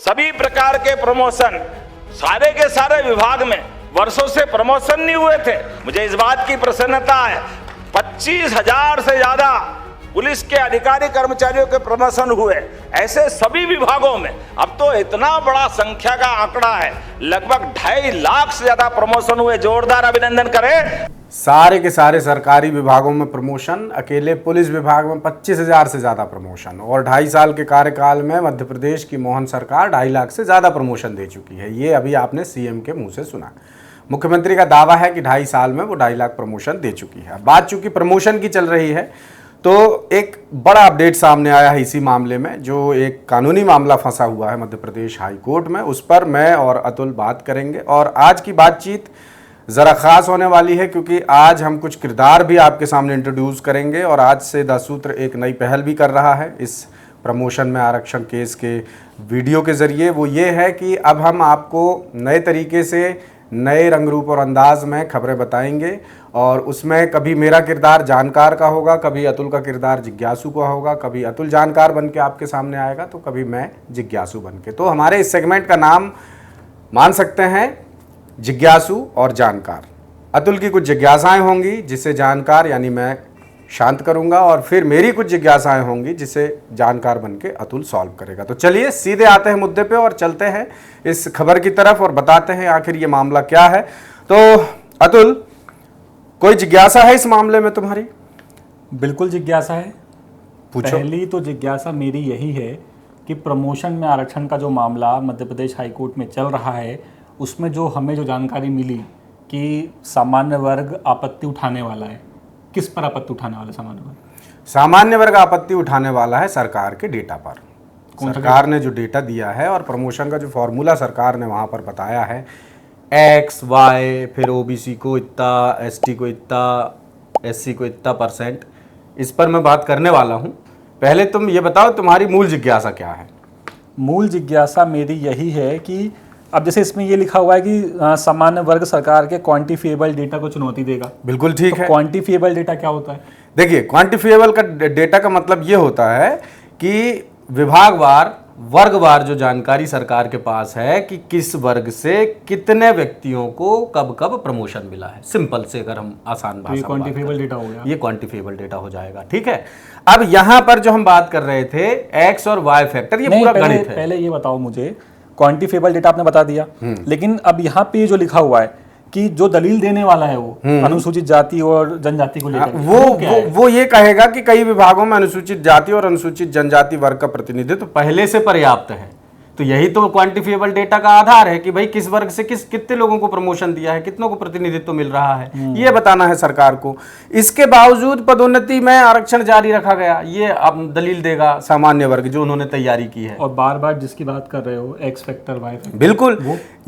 सभी प्रकार के प्रमोशन सारे के सारे विभाग में वर्षों से प्रमोशन नहीं हुए थे। मुझे इस बात की प्रसन्नता है 25,000 से ज्यादा पुलिस के अधिकारी कर्मचारियों के प्रमोशन हुए। ऐसे सभी विभागों में अब तो इतना बड़ा संख्या का आंकड़ा है, लगभग 2.5 लाख से ज्यादा प्रमोशन हुए। जोरदार अभिनंदन करें। सारे के सारे सरकारी विभागों में प्रमोशन, अकेले पुलिस विभाग में 25,000 से ज़्यादा प्रमोशन। और 2.5 साल के कार्यकाल में मध्य प्रदेश की मोहन सरकार 2.5 लाख से ज़्यादा प्रमोशन दे चुकी है। ये अभी आपने सीएम के मुंह से सुना। मुख्यमंत्री का दावा है कि 2.5 साल में वो 2.5 लाख प्रमोशन दे चुकी है। बात चूंकि प्रमोशन की चल रही है तो एक बड़ा अपडेट सामने आया है इसी मामले में, जो एक कानूनी मामला फंसा हुआ है मध्य प्रदेश हाई कोर्ट में। उस पर मैं और अतुल बात करेंगे और आज की बातचीत ज़रा ख़ास होने वाली है क्योंकि आज हम कुछ किरदार भी आपके सामने इंट्रोड्यूस करेंगे। और आज से 10 सूत्र एक नई पहल भी कर रहा है इस प्रमोशन में आरक्षण केस के वीडियो के ज़रिए। वो ये है कि अब हम आपको नए तरीके से, नए रंग रूप और अंदाज में खबरें बताएंगे। और उसमें कभी मेरा किरदार जानकार का होगा, कभी अतुल का किरदार जिज्ञासु का होगा, कभी अतुल जानकार बन के आपके सामने आएगा तो कभी मैं जिज्ञासु बन के। तो हमारे इस सेगमेंट का नाम मान सकते हैं जिज्ञासु और जानकार। अतुल की कुछ जिज्ञासाएं होंगी जिसे जानकार यानी मैं शांत करूंगा, और फिर मेरी कुछ जिज्ञासाएं होंगी जिसे जानकार बन के अतुल सॉल्व करेगा। तो चलिए सीधे आते हैं मुद्दे पे और चलते हैं इस खबर की तरफ और बताते हैं आखिर ये मामला क्या है। तो अतुल, कोई जिज्ञासा है इस मामले में तुम्हारी? बिल्कुल जिज्ञासा है। पूछो। पहली तो जिज्ञासा मेरी यही है कि प्रमोशन में आरक्षण का जो मामला मध्य प्रदेश हाई कोर्ट में चल रहा है, उसमें जो हमें जो जानकारी मिली कि सामान्य वर्ग आपत्ति उठाने वाला है, किस पर आपत्ति उठाने वाला है सामान्य वर्ग? सामान्य वर्ग आपत्ति उठाने वाला है सरकार के डेटा पर। सरकार ने जो डेटा दिया है और प्रमोशन का जो फॉर्मूला सरकार ने वहाँ पर बताया है, एक्स वाई, फिर ओबीसी को इतना, एसटी को इतना, एससी को इतना %, इस पर मैं बात करने वाला हूँ। पहले तुम ये बताओ तुम्हारी मूल जिज्ञासा क्या है? मूल जिज्ञासा मेरी यही है कि अब जैसे इसमें ये लिखा हुआ है कि सामान्य वर्ग सरकार के क्वांटिफिएबल डेटा को चुनौती देगा। बिल्कुल ठीक है। क्वांटिफिएबल डेटा क्या होता है? देखिए, क्वांटिफिएबल का डेटा का मतलब ये होता है कि विभागवार, वर्गवार जो जानकारी सरकार के पास है कि किस वर्ग से कितने व्यक्तियों को कब कब प्रमोशन मिला है। सिंपल से अगर हम आसान भाषा में क्वांटिफिएबल डेटा हो गया, ये क्वांटिफिएबल डेटा हो जाएगा। ठीक है। अब यहाँ पर जो हम बात कर रहे थे एक्स और वाई फैक्टर, ये पूरा गणित है। पहले ये बताओ मुझे, क्वांटिफिएबल डेटा आपने बता दिया, लेकिन अब यहाँ पे जो लिखा हुआ है कि जो दलील देने वाला है वो अनुसूचित जाति और जनजाति को लेकर वो ये कहेगा कि कई विभागों में अनुसूचित जाति और अनुसूचित जनजाति वर्ग का प्रतिनिधित्व पहले से पर्याप्त है। तो यही तो क्वांटिफिएबल डेटा का आधार है कि भाई किस वर्ग से कितने लोगों को प्रमोशन दिया है, कितनों को प्रतिनिधित्व मिल रहा है, ये बताना है सरकार को। इसके बावजूद पदोन्नति में आरक्षण जारी रखा गया, ये अब दलील देगा सामान्य वर्ग जो उन्होंने तैयारी की है। और बार बार जिसकी बात कर रहे हो एक्स फैक्टर, वाई फैक्टर, बिल्कुल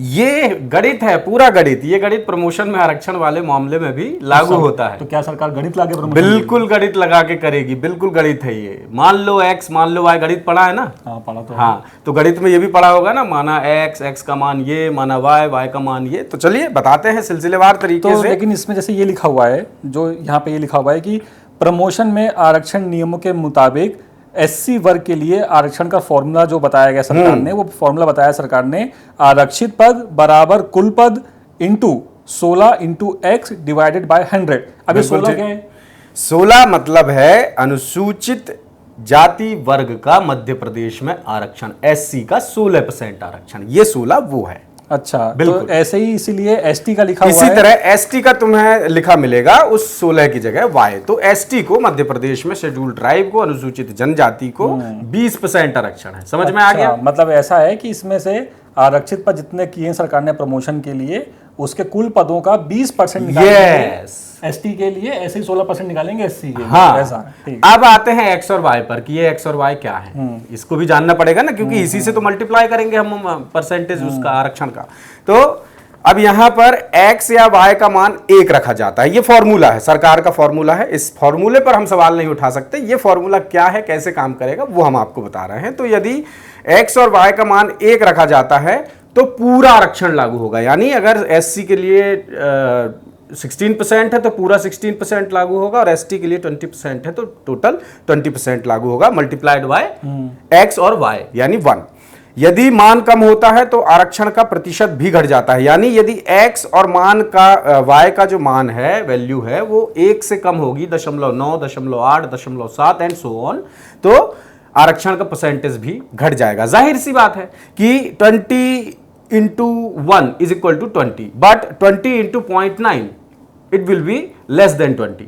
ये गणित है, पूरा गणित। ये गणित प्रमोशन में आरक्षण वाले मामले में भी लागू होता है। तो क्या सरकार गणित लाके प्रमोशन? बिल्कुल गणित लगा के करेगी, बिल्कुल गणित है ये। मान लो एक्स, मान लो वाई, गणित पढ़ा है ना? हाँ पढ़ा तो। हाँ, तो गणित में ये भी पढ़ा होगा ना, माना एक्स, एक्स का मान ये, माना वाई, वाई का मान ये। तो चलिए बताते हैं सिलसिलेवार तरीके से। लेकिन इसमें जैसे ये लिखा हुआ है, जो यहाँ पे ये लिखा हुआ है कि प्रमोशन में आरक्षण नियमों के मुताबिक एससी वर्ग के लिए आरक्षण का फॉर्मूला जो बताया गया सरकार ने, वो फॉर्मूला बताया सरकार ने, आरक्षित पद बराबर कुल पद into 16 into x divided by 100। अब ये 16 क्या है? 16 मतलब है अनुसूचित जाति वर्ग का मध्य प्रदेश में आरक्षण, एससी का 16% आरक्षण, ये 16 वो है। अच्छा, बिल्कुल। तो ऐसे ही इसीलिए एसटी का लिखा हुआ इसी है। तरह एसटी का तुम्हें लिखा मिलेगा उस 16 की जगह वाई। तो एसटी को मध्य प्रदेश में शेड्यूल्ड ट्राइब को, अनुसूचित जनजाति को 20% आरक्षण है। समझ में आ गया? मतलब ऐसा है कि इसमें से आरक्षित पद जितने किए सरकार ने प्रमोशन के लिए, उसके कुल पदों का 20% निकालेंगे एसटी के लिए, ऐसे ही 16% निकालेंगे एससी के लिए। हाँ। ऐसा अब आते हैं एक्स और वाई पर कि ये एक्स और वाई क्या है, इसको भी जानना पड़ेगा ना, क्योंकि इसी से तो मल्टीप्लाई करेंगे हम परसेंटेज उसका, आरक्षण का। तो अब यहाँ पर एक्स या वाई का मान 1 रखा जाता है। ये फॉर्मूला है, सरकार का फॉर्मूला है। इस फॉर्मूले पर हम सवाल नहीं उठा सकते। ये फॉर्मूला क्या है, कैसे काम करेगा, वो हम आपको बता रहे हैं। तो यदि एक्स और वाई का मान 1 रखा जाता है तो पूरा आरक्षण लागू होगा। यानी अगर एससी के लिए 16% है तो पूरा 16% लागू होगा, और एसटी के लिए 20% है तो टोटल 20% लागू होगा, मल्टीप्लाइड बाय एक्स और वाई यानी 1। यदि मान कम होता है तो आरक्षण का प्रतिशत भी घट जाता है। यानी यदि x और मान का y का जो मान है, वैल्यू है, वो 1 से कम होगी, 0.9, 0.8, 0.7 एंड सो ऑन, तो आरक्षण का परसेंटेज भी घट जाएगा। जाहिर सी बात है कि 20 into 1 is equal to 20, but 20 into 0.9 it will be less than 20,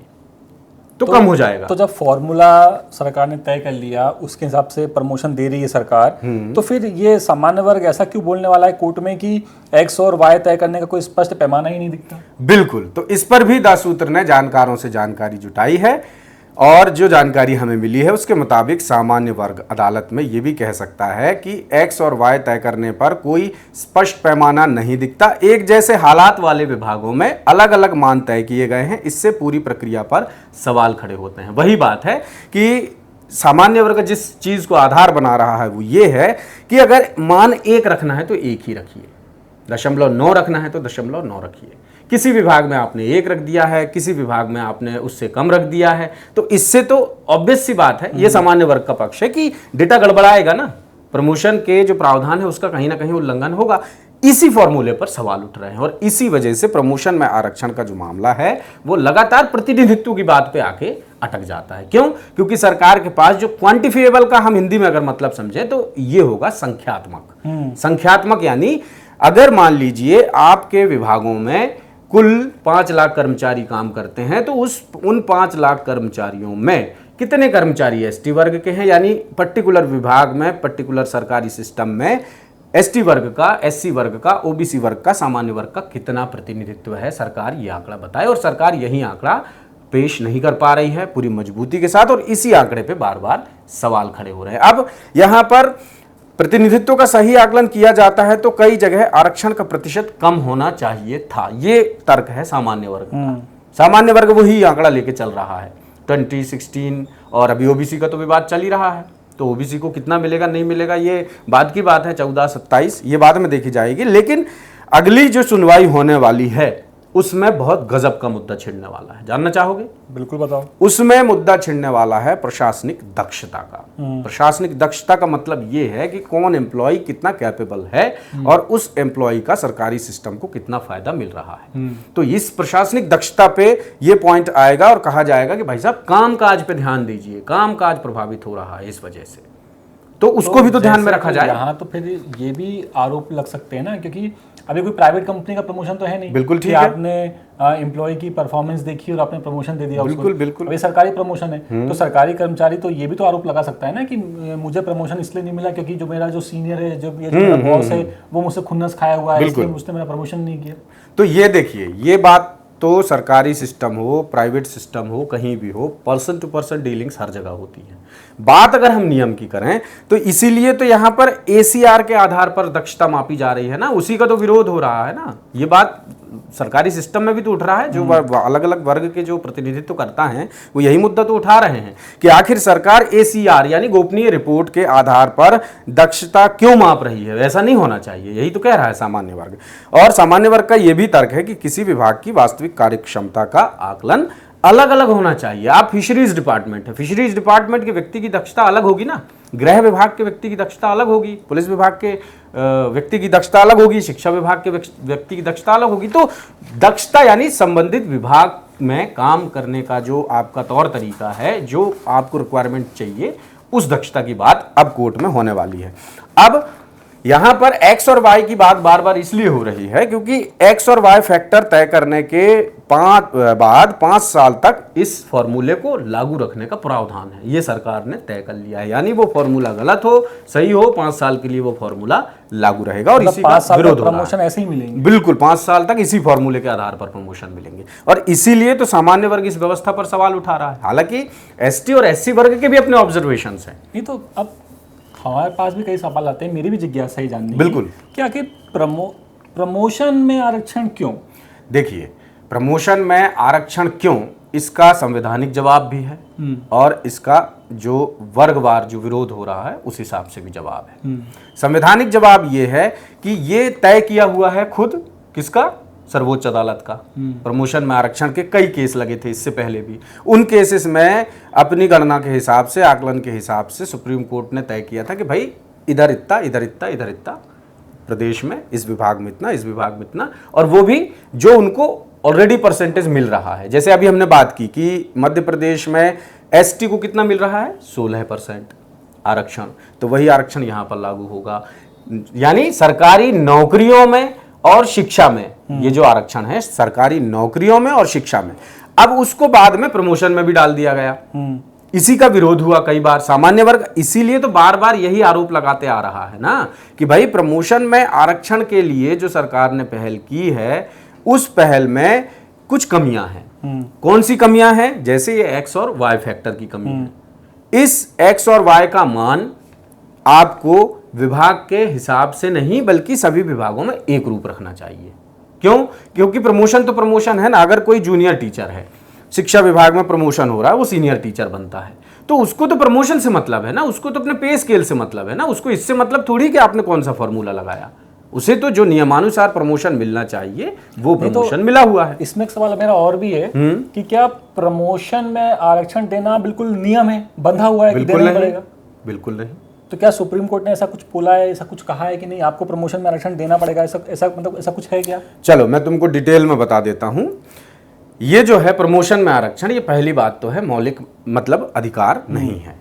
तो कम हो जाएगा। तो जब फॉर्मूला सरकार ने तय कर लिया, उसके हिसाब से प्रमोशन दे रही है सरकार, तो फिर ये सामान्य वर्ग ऐसा क्यों बोलने वाला है कोर्ट में कि एक्स और वाई तय करने का कोई स्पष्ट पैमाना ही नहीं दिखता? बिल्कुल, तो इस पर भी दासूत्र ने जानकारों से जानकारी जुटाई है, और जो जानकारी हमें मिली है उसके मुताबिक सामान्य वर्ग अदालत में यह भी कह सकता है कि एक्स और वाई तय करने पर कोई स्पष्ट पैमाना नहीं दिखता। एक जैसे हालात वाले विभागों में अलग अलग मान तय किए गए हैं, इससे पूरी प्रक्रिया पर सवाल खड़े होते हैं। वही बात है कि सामान्य वर्ग जिस चीज को आधार बना रहा है वो ये है कि अगर मान 1 रखना है तो 1 ही रखिए, 0.9 रखना है तो 0.9 रखिए। किसी विभाग में आपने 1 रख दिया है, किसी विभाग में आपने उससे कम रख दिया है, तो इससे तो ऑब्वियस सी बात है, ये सामान्य वर्ग का पक्ष है कि डेटा गड़बड़ाएगा ना, प्रमोशन के जो प्रावधान है उसका कहीं ना कहीं उल्लंघन होगा। इसी फॉर्मूले पर सवाल उठ रहे हैं, और इसी वजह से प्रमोशन में आरक्षण का जो मामला है वो लगातार प्रतिनिधित्व की बात पे आके अटक जाता है। क्यों? क्योंकि सरकार के पास जो क्वांटिफिएबल का हम हिंदी में अगर मतलब समझे तो ये होगा संख्यात्मक। संख्यात्मक यानी अगर मान लीजिए आपके विभागों में कुल 5 लाख कर्मचारी काम करते हैं, तो उन 5 लाख कर्मचारियों में कितने कर्मचारी एसटी वर्ग के हैं, यानी पर्टिकुलर विभाग में, पर्टिकुलर सरकारी सिस्टम में एसटी वर्ग का, एससी वर्ग का, ओबीसी वर्ग का, सामान्य वर्ग का कितना प्रतिनिधित्व है, सरकार ये आंकड़ा बताए। और सरकार यही आंकड़ा पेश नहीं कर पा रही है पूरी मजबूती के साथ, और इसी आंकड़े पे बार बार सवाल खड़े हो रहे हैं। अब यहां पर प्रतिनिधित्व का सही आकलन किया जाता है तो कई जगह आरक्षण का प्रतिशत कम होना चाहिए था, ये तर्क है सामान्य वर्ग का। सामान्य वर्ग वही आंकड़ा लेके चल रहा है 2016, और अभी ओबीसी का तो विवाद चल ही रहा है, तो ओबीसी को कितना मिलेगा नहीं मिलेगा ये बाद की बात है, 14-27 ये बाद में देखी जाएगी। लेकिन अगली जो सुनवाई होने वाली है उसमें बहुत गजब का मुद्दा छिड़ने वाला है। जानना चाहोगे? बिल्कुल बताओ। उसमें मुद्दा छिड़ने वाला है प्रशासनिक दक्षता का। प्रशासनिक दक्षता का मतलब यह है कि कौन एम्प्लॉय कितना कैपेबल है और उस एम्प्लॉय का सरकारी सिस्टम को कितना फायदा मिल रहा है। तो इस प्रशासनिक दक्षता पे यह पॉइंट आएगा और कहा जाएगा कि भाई साहब कामकाज पे ध्यान दीजिए, कामकाज प्रभावित हो रहा है इस वजह से, तो उसको भी तो ध्यान में रखा जाए। यहाँ तो फिर ये भी आरोप लग सकते हैं ना, क्योंकि अभी कोई प्राइवेट कंपनी का प्रमोशन तो है नहीं। बिल्कुल ठीक है। आपने एम्प्लॉय की परफॉर्मेंस देखी और आपने प्रमोशन दे दिया। बिल्कुल बिल्कुल। अभी सरकारी प्रमोशन है तो सरकारी कर्मचारी तो ये भी तो आरोप लगा सकता है ना कि मुझे प्रमोशन इसलिए नहीं मिला क्योंकि जो मेरा जो सीनियर है, जो मेरा बॉस है, वो मुझसे खुन्नस खाया हुआ है, इसलिए उसने मेरा प्रमोशन नहीं किया। तो ये देखिए, ये बात तो सरकारी सिस्टम हो, प्राइवेट सिस्टम हो, कहीं भी हो, पर्सन टू पर्सन डीलिंग्स हर जगह होती है। बात अगर हम नियम की करें तो इसीलिए तो यहाँ पर एसीआर के आधार पर दक्षता मापी जा रही है ना, उसी का तो विरोध हो रहा है ना। ये बात सरकारी सिस्टम में भी तो उठ रहा है, जो अलग अलग वर्ग के जो प्रतिनिधित्व करता है वो यही मुद्दा तो उठा रहे हैं कि आखिर सरकार एसीआर यानी गोपनीय रिपोर्ट के आधार पर दक्षता क्यों माप रही है। ऐसा नहीं होना चाहिए, यही तो कह रहा है सामान्य वर्ग। और सामान्य वर्ग का यह भी तर्क है कि किसी विभाग की वास्तविक कार्यक्षमता का आकलन अलग अलग होना चाहिए। आप फिशरीज डिपार्टमेंट है, फिशरीज डिपार्टमेंट के व्यक्ति की दक्षता अलग होगी ना, गृह विभाग के व्यक्ति की दक्षता अलग होगी, पुलिस विभाग के व्यक्ति की दक्षता अलग होगी, शिक्षा विभाग के व्यक्ति की दक्षता अलग होगी। तो दक्षता यानी संबंधित विभाग में काम करने का जो आपका तौर तरीका है, जो आपको रिक्वायरमेंट चाहिए, उस दक्षता की बात अब कोर्ट में होने वाली है। अब यहां पर एक्स और वाई की बात बार बार इसलिए हो रही है क्योंकि एक्स और वाई फैक्टर तय करने के बाद 5 साल तक इस फॉर्मूले को लागू रखने का प्रावधान है, ये सरकार ने तय कर लिया है। यानी वो फॉर्मूला गलत हो सही हो, 5 साल के लिए वो फॉर्मूला लागू रहेगा और इसी का विरोध हो रहा है। प्रमोशन ऐसे ही मिलेंगे, बिल्कुल 5 साल तक इसी फॉर्मूले के आधार पर प्रमोशन मिलेंगे, और इसीलिए तो सामान्य वर्ग इस व्यवस्था पर सवाल उठा रहा है। हालांकि एसटी और एससी वर्ग के भी अपने ऑब्जर्वेशन है। नहीं तो अब हमारे पास भी कई सवाल आते हैं, मेरी भी जिज्ञासा ही जाननी है। बिल्कुल। क्या कि प्रमोशन में आरक्षण क्यों? देखिए, प्रमोशन में आरक्षण क्यों, इसका संवैधानिक जवाब भी है और इसका जो वर्गवार जो विरोध हो रहा है उस हिसाब से भी जवाब है। संवैधानिक जवाब ये है कि ये तय किया हुआ है खुद किसका, सर्वोच्च अदालत का। प्रमोशन में आरक्षण के कई केस लगे थे इससे पहले भी, उन केसेस में अपनी गणना के हिसाब से, आकलन के हिसाब से सुप्रीम कोर्ट ने तय किया था कि भाई इधर इतना, इधर इतना, इधर इतना, प्रदेश में इस विभाग में इतना, इस विभाग में इतना, और वो भी जो उनको ऑलरेडी परसेंटेज मिल रहा है। जैसे अभी हमने बात की कि मध्य प्रदेश में एसटी को कितना मिल रहा है, 16% आरक्षण, तो वही आरक्षण यहाँ पर लागू होगा। यानी सरकारी नौकरियों में और शिक्षा में ये जो आरक्षण है, सरकारी नौकरियों में और शिक्षा में, अब उसको बाद में प्रमोशन में भी डाल दिया गया। इसी का विरोध हुआ कई बार सामान्य वर्ग, इसीलिए तो बार बार यही आरोप लगाते आ रहा है ना कि भाई प्रमोशन में आरक्षण के लिए जो सरकार ने पहल की है, उस पहल में कुछ कमियां हैं। कौन सी कमियां हैं? जैसे ये एक्स और वाई फैक्टर की कमी है। इस एक्स और वाई का मान आपको विभाग के हिसाब से नहीं बल्कि सभी विभागों में एक रूप रखना चाहिए। क्यों? क्योंकि प्रमोशन तो प्रमोशन है ना। अगर कोई जूनियर टीचर है, शिक्षा विभाग में प्रमोशन हो रहा है, वो सीनियर टीचर बनता है, तो उसको तो प्रमोशन से मतलब है ना, उसको तो अपने पे स्केल से मतलब है ना, उसको इससे मतलब थोड़ी कि आपने कौन सा फॉर्मूला लगाया। उसे तो जो नियमानुसार प्रमोशन मिलना चाहिए वो प्रमोशन मिला हुआ है। इसमें एक सवाल मेरा और भी है कि क्या प्रमोशन में आरक्षण देना बिल्कुल नियम है, बंधा हुआ है कि देना ही पड़ेगा? बिल्कुल नहीं। तो क्या सुप्रीम कोर्ट ने ऐसा कुछ बोला है, ऐसा कुछ कहा है कि नहीं आपको प्रमोशन में आरक्षण देना पड़ेगा, ऐसा कुछ है क्या? चलो मैं तुमको डिटेल में बता देता हूं। ये जो है प्रमोशन में आरक्षण, ये पहली बात तो है मौलिक मतलब अधिकार नहीं है,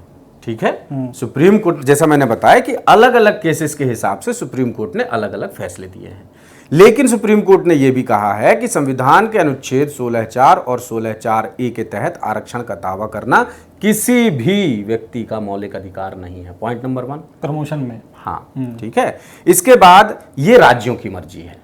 ठीक है। सुप्रीम कोर्ट, जैसा मैंने बताया कि अलग अलग केसेस के हिसाब से सुप्रीम कोर्ट ने अलग अलग फैसले दिए हैं, लेकिन सुप्रीम कोर्ट ने यह भी कहा है कि संविधान के अनुच्छेद 16(4) और 16(4)(a) के तहत आरक्षण का दावा करना किसी भी व्यक्ति का मौलिक अधिकार नहीं है। पॉइंट नंबर 1 प्रमोशन में। हाँ, ठीक है। इसके बाद ये राज्यों की मर्जी है।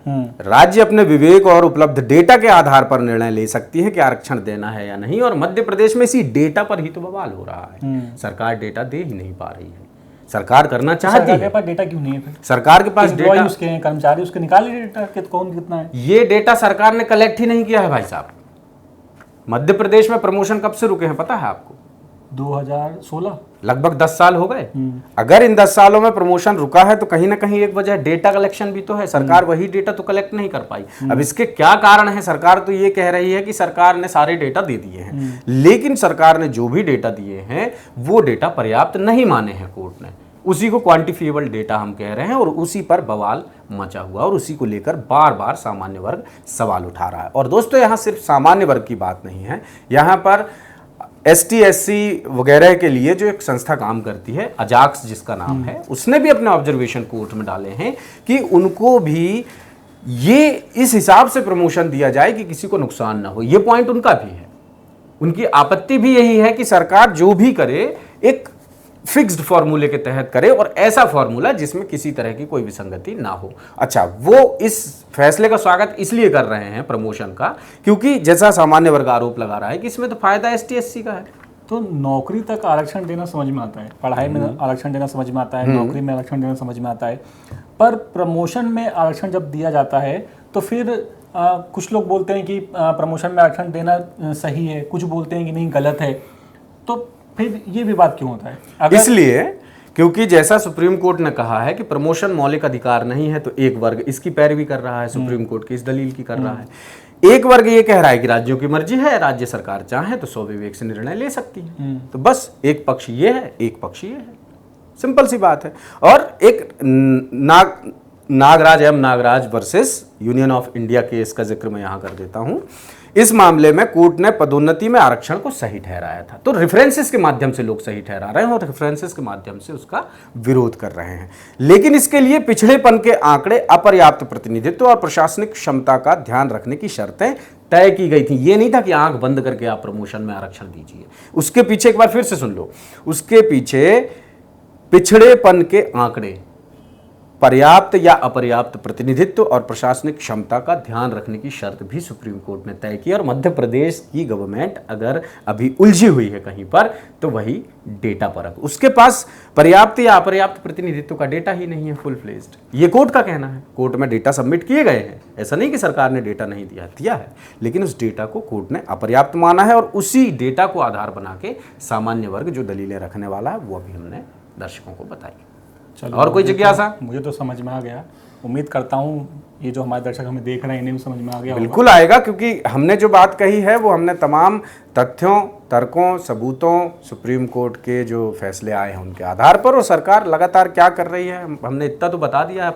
राज्य अपने विवेक और उपलब्ध डेटा के आधार पर निर्णय ले सकती है कि आरक्षण देना है या नहीं, और मध्य प्रदेश में इसी डेटा पर ही तो बवाल हो रहा है। सरकार डेटा दे ही नहीं पा रही है। सरकार करना चाहती है, सरकार के पास डेटा क्यों नहीं है फिर? सरकार के पास डेटा, उसके हैं कर्मचारी, उसके निकाल डेटा कि कौन कितना है। ये डेटा सरकार ने कलेक्ट ही नहीं किया है भाई साहब। मध्य प्रदेश में प्रमोशन कब से रुके हैं पता है आपको? 2016, लगभग 10 साल हो गए। अगर इन 10 सालों में प्रमोशन रुका है तो कहीं ना कहीं एक वजह डेटा कलेक्शन भी तो है। सरकार वही डेटा तो कलेक्ट नहीं कर पाई। अब इसके क्या कारण है? सरकार तो ये कह रही है कि सरकार ने सारे डेटा दे दिए हैं, लेकिन सरकार ने जो भी डेटा दिए हैं वो डेटा पर्याप्त नहीं माने हैं कोर्ट ने। उसी को क्वांटिफिएबल डेटा हम कह रहे हैं, और उसी पर बवाल मचा हुआ, और उसी को लेकर बार बार सामान्य वर्ग सवाल उठा रहा है। और दोस्तों, यहाँ सिर्फ सामान्य वर्ग की बात नहीं है, यहाँ पर ST SC वगैरह के लिए जो एक संस्था काम करती है, अजाक्स जिसका नाम है, उसने भी अपने ऑब्जर्वेशन कोर्ट में डाले हैं कि उनको भी ये इस हिसाब से प्रमोशन दिया जाए कि किसी को नुकसान ना हो। ये पॉइंट उनका भी है। उनकी आपत्ति भी यही है कि सरकार जो भी करे एक फिक्स्ड फॉर्मूले के तहत करे, और ऐसा फॉर्मूला जिसमें किसी तरह की कोई विसंगति ना हो। अच्छा, वो इस फैसले का स्वागत इसलिए कर रहे हैं प्रमोशन का, क्योंकि जैसा सामान्य वर्ग आरोप लगा रहा है कि इसमें तो फायदा ST SC का है। तो नौकरी तक आरक्षण देना समझ में आता है, पढ़ाई में आरक्षण देना समझ में आता है, नौकरी में आरक्षण देना समझ में आता है, पर प्रमोशन में आरक्षण जब दिया जाता है तो फिर कुछ लोग बोलते हैं कि प्रमोशन में आरक्षण देना सही है, कुछ बोलते हैं कि नहीं गलत है। तो फिर ये विवाद क्यों होता है? इसलिए क्योंकि जैसा सुप्रीम कोर्ट ने कहा है कि प्रमोशन मौलिक अधिकार नहीं है, तो एक वर्ग इसकी पैरवी कर रहा है, सुप्रीम कोर्ट की इस दलील की कर रहा है। एक वर्ग ये कह रहा है कि राज्यों की मर्जी है, राज्य सरकार चाहे तो स्वविवेक से निर्णय ले सकती है। तो बस एक पक्ष ये है, एक पक्ष ये है, सिंपल सी बात है। और एक Nagaraj versus Union of India case का जिक्र मैं यहां कर देता हूं। इस मामले में कोर्ट ने पदोन्नति में आरक्षण को सही ठहराया था। तो रेफरेंसेस के माध्यम से लोग सही ठहरा रहे हैं और रेफरेंसेस के माध्यम से उसका विरोध कर रहे हैं, लेकिन इसके लिए पिछड़ेपन के आंकड़े, अपर्याप्त प्रतिनिधित्व और प्रशासनिक क्षमता का ध्यान रखने की शर्तें तय की गई थी। ये नहीं था कि आंख बंद करके आप प्रमोशन में आरक्षण दीजिए। उसके पीछे एक बार फिर से सुन लो, उसके पीछे पिछड़ेपन के आंकड़े, पर्याप्त या अपर्याप्त प्रतिनिधित्व और प्रशासनिक क्षमता का ध्यान रखने की शर्त भी सुप्रीम कोर्ट ने तय की। और मध्य प्रदेश की गवर्नमेंट अगर अभी उलझी हुई है कहीं पर, तो वही डेटा परख, उसके पास पर्याप्त या अपर्याप्त प्रतिनिधित्व का डेटा ही नहीं है फुल फ्लेज्ड। ये कोर्ट का कहना है। कोर्ट में डेटा सबमिट किए गए हैं, ऐसा नहीं कि सरकार ने डेटा नहीं दिया है, लेकिन उस डेटा को कोर्ट ने अपर्याप्त माना है, और उसी डेटा को आधार बना के सामान्य वर्ग जो दलीलें रखने वाला है वो अभी हमने दर्शकों को बताई। चलो, और कोई जिज्ञासा? मुझे तो समझ में आ गया। उम्मीद करता हूँ ये जो हमारे दर्शक हमें देख रहे हैं इन्हें भी समझ में आ गया होगा। बिल्कुल आएगा, क्योंकि हमने जो बात कही है वो हमने तमाम तथ्यों, तर्कों, सबूतों, सुप्रीम कोर्ट के जो फैसले आए हैं उनके आधार पर, और सरकार लगातार क्या कर रही है हमने इतना तो बता दिया है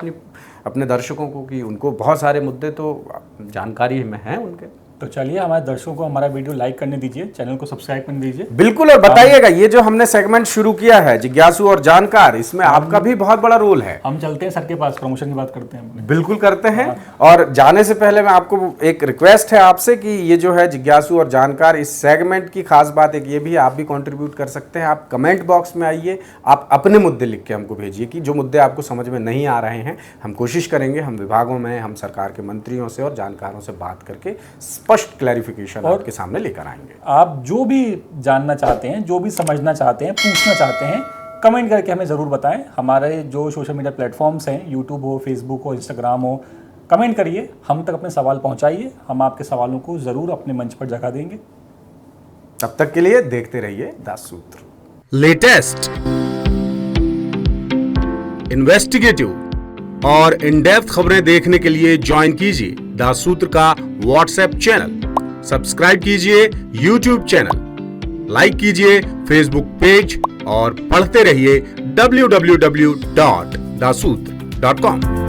अपने दर्शकों को कि उनको बहुत सारे मुद्दे तो जानकारी में हैं उनके। तो चलिए हमारे दर्शकों को हमारा वीडियो लाइक करने दीजिए, चैनल को सब्सक्राइब करने दीजिए। बिल्कुल, और बताइएगा ये जो हमने सेगमेंट शुरू किया है जिज्ञासु और जानकार, इसमें आपका भी बहुत बड़ा रोल है। हम चलते हैं सर के पास, प्रमोशन की बात करते हैं। बिल्कुल करते हैं। और जाने से पहले मैं आपको एक रिक्वेस्ट है आपसे कि ये जो है जिज्ञासु और जानकार, इस सेगमेंट की खास बात एक ये भी है, आप भी कंट्रीब्यूट कर सकते हैं। आप कमेंट बॉक्स में आइए, आप अपने मुद्दे लिख के हमको भेजिए कि जो मुद्दे आपको समझ में नहीं आ रहे हैं। हम कोशिश करेंगे, हम विभागों में, हम सरकार के मंत्रियों से और जानकारों से बात करके स्पष्ट क्लैरिफिकेशन आपके सामने लेकर आएंगे। आप जो भी जानना चाहते हैं, जो भी समझना चाहते हैं, पूछना चाहते हैं, कमेंट करके हमें ज़रूर बताएं। हमारे जो सोशल मीडिया प्लेटफॉर्म्स हैं, यूट्यूब हो, फेसबुक हो, इंस्टाग्राम हो, कमेंट करिए, हम तक अपने सवाल पहुंचाइए। हम आपके सवालों को ज़रूर अपने मंच पर जगह देंगे। तब तक के लिए देखते रहिए दास सूत्र। लेटेस्ट, इन्वेस्टिगेटिव और इन डेप्थ खबरें देखने के लिए ज्वाइन कीजिए दास सूत्र का व्हाट्सएप चैनल, सब्सक्राइब कीजिए यूट्यूब चैनल, लाइक कीजिए फेसबुक पेज और पढ़ते रहिए www.dasootra.com।